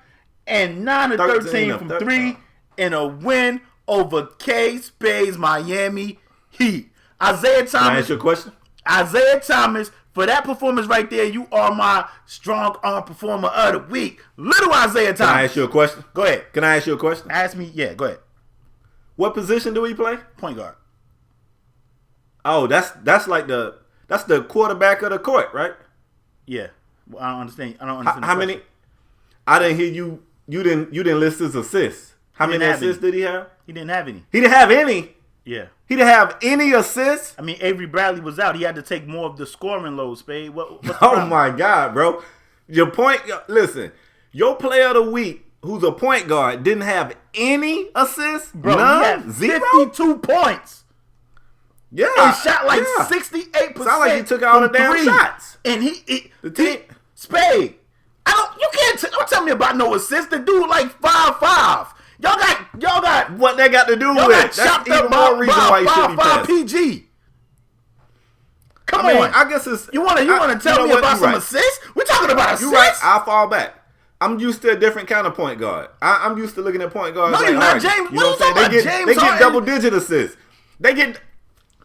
and 9 of 13 from 3 in a win over K-Spade's Miami Heat. Isaiah Thomas. Can I ask you a question? Isaiah Thomas, for that performance right there, you are my strong arm performer of the week. Little Isaiah Thomas. Can I ask you a question? Go ahead. Can I ask you a question? Ask me. Yeah, go ahead. What position do he play? Point guard. Oh, that's the quarterback of the court, right? Yeah. Well, I don't understand. How many? I didn't hear you. You didn't list his assists. How many assists did he have? He didn't have any. He didn't have any. Yeah. He didn't have any assists. I mean, Avery Bradley was out. He had to take more of the scoring load, Spade. What's the Oh problem? my God, bro. Listen, your player of the week, who's a point guard, didn't have any assists. Bro, None? he had Zero? 52 points. Yeah. And shot like yeah. 68%. Sound like he took all the from damn three. shots. And The team. Spade. You can't don't tell me about no assist. The dude like 5'5". Y'all got What they got to do with it? got That's chopped even up more by reason why you shouldn't be 5'5" passing. PG. Come I mean, on. I guess it's... You want to tell me about some assists? We're talking about assists. You're right. I'll fall back. I'm used to a different kind of point guard. I'm used to looking at point guards. No, like, you're not, all right, James. You What know are you what I'm talking saying? about, James They get Harden? double-digit assists.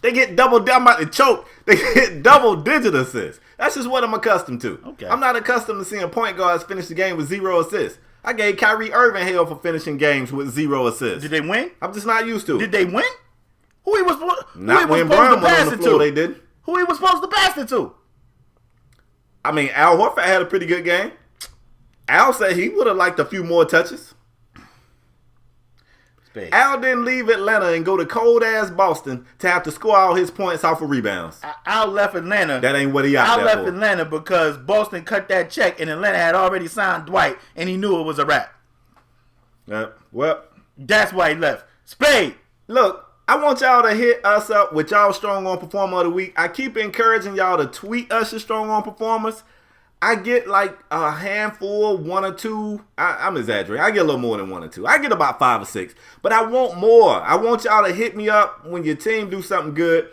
They get double. I'm about to choke. They get double-digit assists. That's just what I'm accustomed to. Okay. I'm not accustomed to seeing point guards finish the game with 0 assists. I gave Kyrie Irving hell for finishing games with 0 assists. Did they win? I'm just not used to it. Did they win? Who he was Not supposed when to Brown went pass on the it floor, to? they did. Who he was supposed to pass it to? I mean, Al Horford had a pretty good game. Al said he would have liked a few more touches. Spade. Al didn't leave Atlanta and go to cold-ass Boston to have to score all his points off of rebounds. Al left Atlanta. That ain't what he out Al there left for. Atlanta because Boston cut that check and Atlanta had already signed Dwight and he knew it was a wrap. Well, That's why he left. Spade. look, I want y'all to hit us up with y'all strong on performer of the week. I keep encouraging y'all to tweet us your strong on performers. I get like a handful, 1 or 2. I'm exaggerating. I get a little more than 1 or 2. I get about 5 or 6. But I want more. I want y'all to hit me up when your team do something good.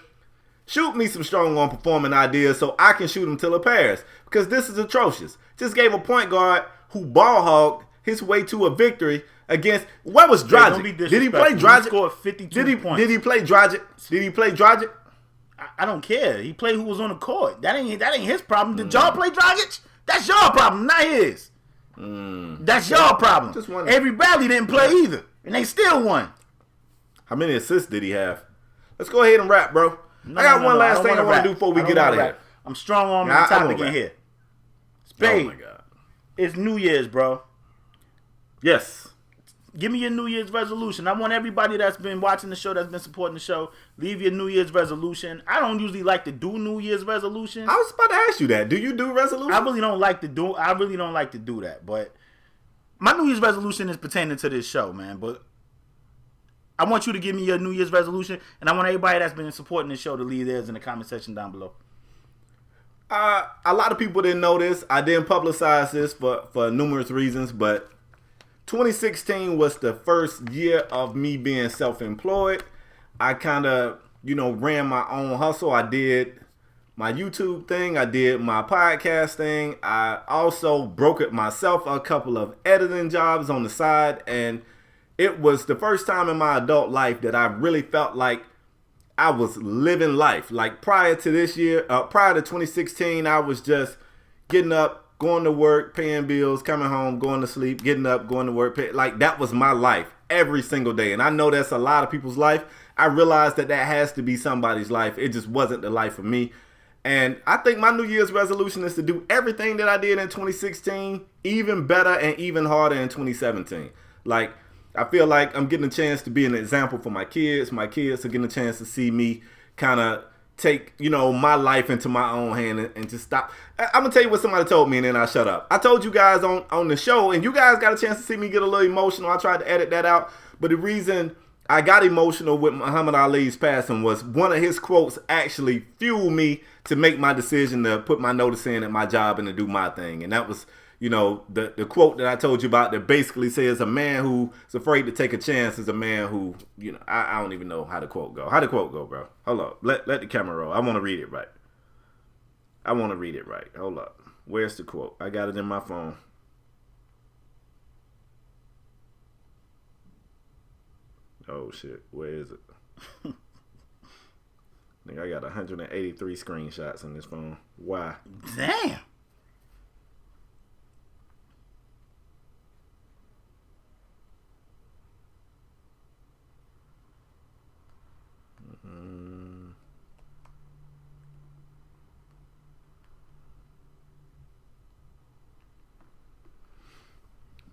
Shoot me some strong on performing ideas so I can shoot them till it pairs. Because this is atrocious. Just gave a point guard who ball hogged his way to a victory against... Where was Dragic? Did he play Dragic? He scored 52 points. Did he play Dragic? Did he play Dragic? I don't care. He played who was on the court. That ain't his problem. Did y'all play Dragic? That's your problem, not his. That's your problem. Just wondering. Avery Bradley didn't play either, and they still won. How many assists did he have? Let's go ahead and wrap, bro. I got one last thing I want to do before we get out of here. I'm strong on the Nah, I topic won't in rap. here. Spade, Oh, my God. it's New Year's, bro. Yes. Give me your New Year's resolution. I want everybody that's been watching the show, that's been supporting the show, leave your New Year's resolution. I don't usually like to do New Year's resolutions. I was about to ask you that. Do you do resolutions? I really don't like to do that. But my New Year's resolution is pertaining to this show, man. But I want you to give me your New Year's resolution, and I want everybody that's been supporting the show to leave theirs in the comment section down below. A lot of people didn't know this. I didn't publicize this for numerous reasons, but 2016 was the first year of me being self-employed. I kind of, ran my own hustle. I did my YouTube thing. I did my podcast thing. I also brokered myself a couple of editing jobs on the side. And it was the first time in my adult life that I really felt like I was living life. Like prior to this year, prior to 2016, I was just getting up, going to work, paying bills, coming home, going to sleep, getting up, going to work. Like that was my life every single day. And I know that's a lot of people's life. I realized that has to be somebody's life. It just wasn't the life for me. And I think my New Year's resolution is to do everything that I did in 2016 even better and even harder in 2017. Like, I feel like I'm getting a chance to be an example for my kids. My kids are getting a chance to see me kind of take, my life into my own hand and just stop. I'm going to tell you what somebody told me and then I'll shut up. I told you guys on the show, and you guys got a chance to see me get a little emotional. I tried to edit that out. But the reason I got emotional with Muhammad Ali's passing was one of his quotes actually fueled me to make my decision to put my notice in at my job and to do my thing. And that was, the quote that I told you about that basically says a man who's afraid to take a chance is a man who, I don't even know how the quote go. How the quote go, bro? Hold up. Let the camera roll. I want to read it right. Hold up. Where's the quote? I got it in my phone. Oh, shit. Where is it? I think I got 183 screenshots on this phone. Why? Damn.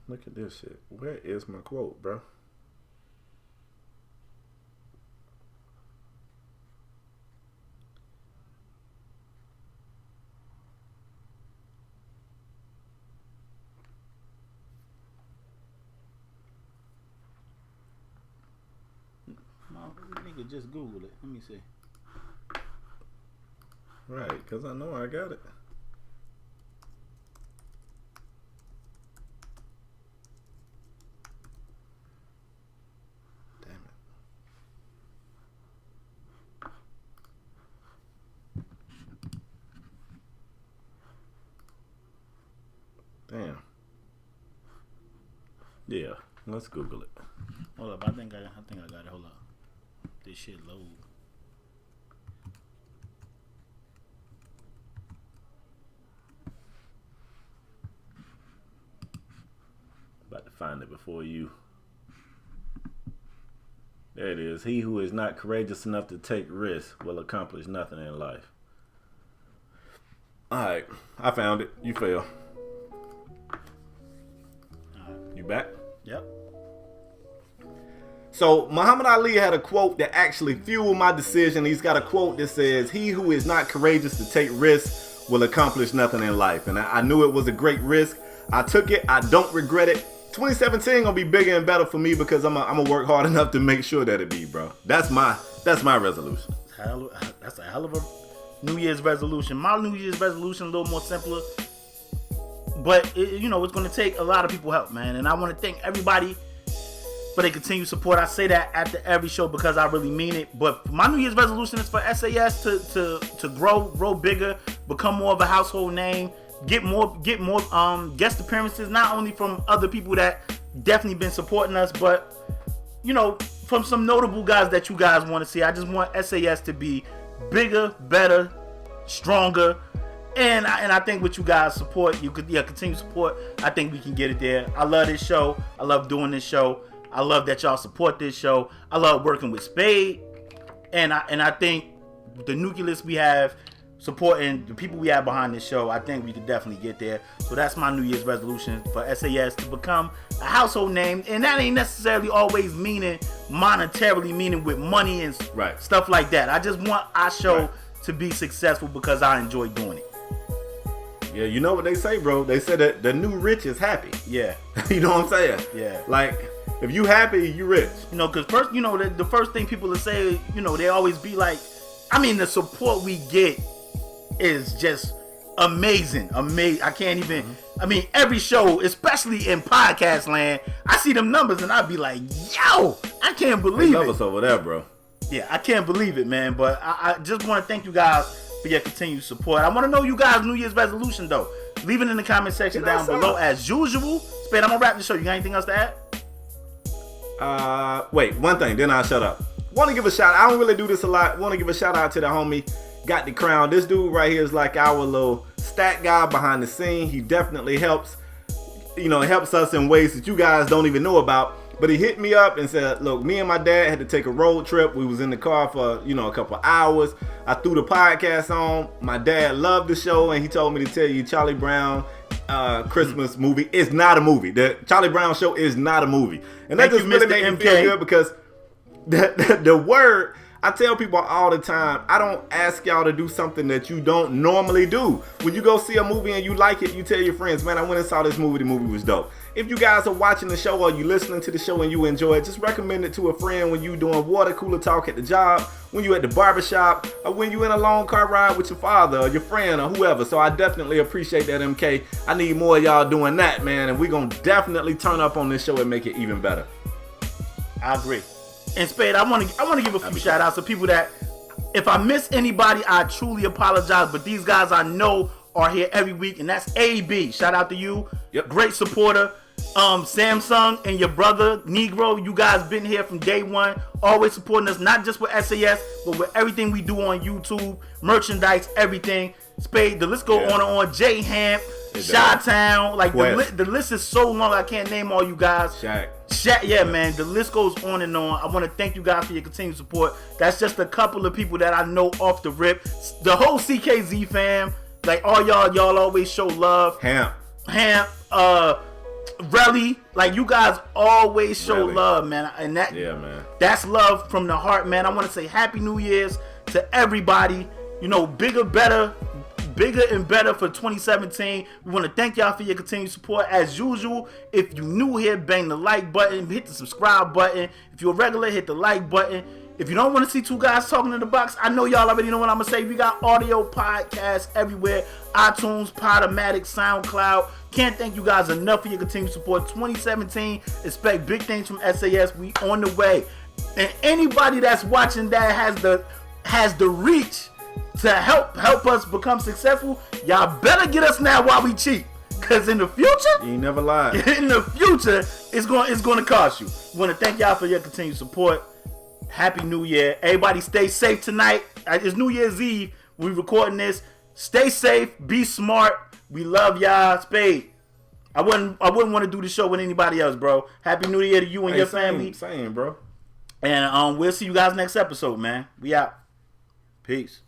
Look at this shit. Where is my quote, bro? could just Google it. Let me see. Right, because I know I got it. Damn. Yeah, let's Google it. Hold up, I think I got it. Hold up. This shit load. About to find it before you. There it is. He who is not courageous enough to take risks will accomplish nothing in life. All right, I found it. You fail. You back? Yep. So Muhammad Ali had a quote that actually fueled my decision. He's got a quote that says, "He who is not courageous to take risks will accomplish nothing in life." And I knew it was a great risk. I took it. I don't regret it. 2017 gonna be bigger and better for me because I'm gonna work hard enough to make sure that it be, bro. That's my resolution. That's a hell of a New Year's resolution. My New Year's resolution a little more simpler. But, it's going to take a lot of people help, man. And I want to thank everybody for their continued support. I say that after every show because I really mean it. But my New Year's resolution is for SAS to grow bigger, become more of a household name, get more guest appearances, not only from other people that definitely been supporting us, but, from some notable guys that you guys want to see. I just want SAS to be bigger, better, stronger. And I think with you guys' support, you could continue support. I think we can get it there. I love this show. I love doing this show. I love that y'all support this show. I love working with Spade. And I think the nucleus we have supporting the people we have behind this show, I think we could definitely get there. So that's my New Year's resolution for SAS to become a household name. And that ain't necessarily always meaning monetarily, meaning with money and stuff like that. I just want our show to be successful because I enjoy doing it. Yeah, you know what they say, bro? They say that the new rich is happy. Yeah. You know what I'm saying? Yeah. Like, if you happy, you rich. Because first, the first thing people will say, they always be like, the support we get is just amazing. I can't even, every show, especially in podcast land, I see them numbers and I'd be like, yo, I can't believe it. Love us over there, bro. Yeah, I can't believe it, man. But I just want to thank you guys for your continued support. I want to know you guys' New Year's resolution, though. Leave it in the comment section down below as usual. Spade, I'm going to wrap the show. You got anything else to add? Wait, one thing, then I'll shut up. Want to give a shout out. I don't really do this a lot. Want to give a shout out to the homie Got the Crown. This dude right here is like our little stat guy behind the scene. He definitely helps, helps us in ways that you guys don't even know about. But he hit me up and said, look, me and my dad had to take a road trip. We was in the car for, a couple hours. I threw the podcast on. My dad loved the show, and he told me to tell you Charlie Brown Christmas movie is not a movie. The Charlie Brown show is not a movie. And that just really made me feel good because the word, I tell people all the time, I don't ask y'all to do something that you don't normally do. When you go see a movie and you like it, you tell your friends, man, I went and saw this movie. The movie was dope. If you guys are watching the show or you listening to the show and you enjoy it, just recommend it to a friend when you doing water cooler talk at the job, when you at the barbershop, or when you in a long car ride with your father or your friend or whoever. So I definitely appreciate that, MK. I need more of y'all doing that, man. And we're going to definitely turn up on this show and make it even better. I agree. And Spade, I want to give a few shout outs to people that, if I miss anybody, I truly apologize. But these guys I know are here every week, and that's AB. Shout out to you. Yep. Great supporter. Samsung and your brother Negro, you guys been here from day one, always supporting us, not just with SAS, but with everything we do on YouTube, merchandise, everything. Spade, the list go on and on. J Hamp, Chi-Town, like the list is so long I can't name all you guys. Shaq, yeah, man, the list goes on and on. I want to thank you guys for your continued support. That's just a couple of people that I know off the rip. The whole CKZ fam, like all y'all always show love. Hamp, Relly, like you guys always show love, man, and that's love from the heart, man. I want to say Happy New Year's to everybody. Bigger and better for 2017. We want to thank y'all for your continued support as usual. If you new here, bang the like button, hit the subscribe button. If you're a regular, hit the like button. If you don't want to see two guys talking in the box, I know y'all already know what I'm going to say. We got audio podcasts everywhere. iTunes, UPodOmatic, SoundCloud. Can't thank you guys enough for your continued support. 2017, expect big things from SAS. We on the way. And anybody that's watching that has the reach to help us become successful, y'all better get us now while we cheap. Because in the future, you ain't never lied. In the future, it's going to cost you. We want to thank y'all for your continued support. Happy New Year. Everybody stay safe tonight. It's New Year's Eve. We recording this. Stay safe. Be smart. We love y'all. Spade. I wouldn't want to do the show with anybody else, bro. Happy New Year to you and your family. Same, bro. And we'll see you guys next episode, man. We out. Peace.